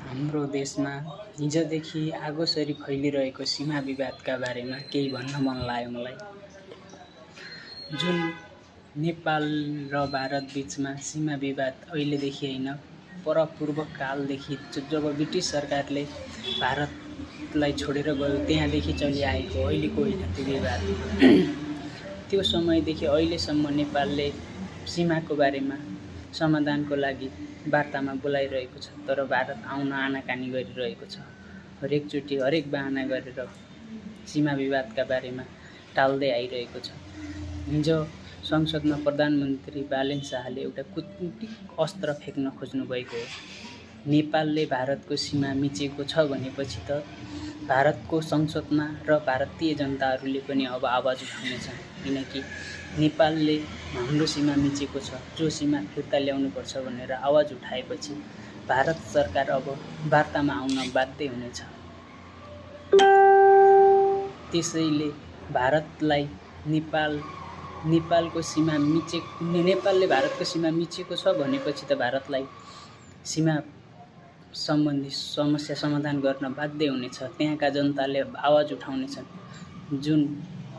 हाम्रो देशमा हिजोदेखि आगोसरी फैलिरहेको सीमा विवादका बारेमा केही भन्न मन लाग्यो मलाई। जुन नेपाल र भारत बीचमा सीमा विवाद अहिलेदेखि होइन, पूर्व कालदेखि जब ब्रिटिस सरकारले भारतलाई छोडेर गयो त्यहाँदेखि चलिआएको अहिलेको होइन त्यो विवाद। त्यो समयदेखि अहिलेसम्म नेपालले सीमाको बारेमा समाधानको लागि वार्तामा बोलाइरहेको छ, तर भारत आउन आनाकानी गरिरहेको छ। हरेकचोटि हरेक बहाना गरेर सीमा विवादका बारेमा टाल्दै आइरहेको छ। हिजो संसदमा प्रधानमन्त्री बालेन शाहले एउटा कूटनीतिक अस्त्र फ्याँक्न खोज्नु भएको हो। नेपालले भारतको सीमा मिचेको छ भनेपछि त भारतको संसदमा र भारतीय जनताहरूले पनि अब आवाज उठाउनेछन्, किनकि नेपालले हाम्रो सीमा मिचेको छ, जो सीमा फिर्ता ल्याउनुपर्छ भनेर आवाज उठाएपछि भारत सरकार अब वार्तामा आउन बाध्य हुनेछ। त्यसैले भारतलाई नेपालको सीमा नेपालले भारतको सीमा मिचेको छ भनेपछि त भारतलाई सीमा सम्बन्धी समस्या समाधान गर्न बाध्य हुनेछ। त्यहाँका जनताले आवाज उठाउनेछन्। जुन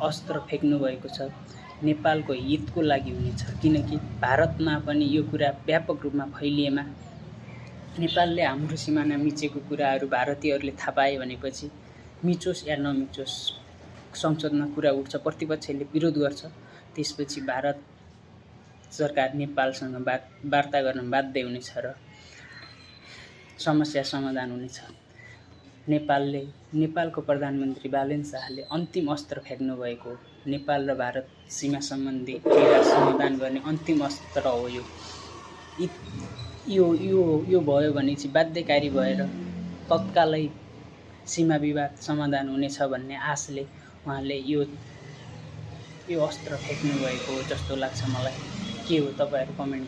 अस्त्र फेक्नु भएको छ नेपालको हितको लागि हुनेछ, किनकि भारतमा पनि यो कुरा व्यापक रूपमा फैलिएमा नेपालले हाम्रो सिमाना मिचेको कुराहरू भारतीयहरूले थाहा पाए भनेपछि मिचोस् या नमिचोस् संसदमा कुरा उठ्छ, प्रतिपक्षले विरोध गर्छ, त्यसपछि भारत सरकार नेपालसँग वार्ता गर्न बाध्य हुनेछ र समस्या समाधान हुनेछ। नेपालको प्रधानमन्त्री बालेन शाहले अन्तिम अस्त्र फ्याँक्नु भएको नेपाल र भारत सीमा सम्बन्धी विवाद समाधान गर्ने अन्तिम अस्त्र हो यो भयो भने चाहिँ बाध्यकारी भएर तत्कालै सीमा विवाद समाधान हुनेछ भन्ने आशले उहाँले यो अस्त्र फ्याँक्नु भएको जस्तो लाग्छ मलाई। के हो तपाईँहरू कमेन्ट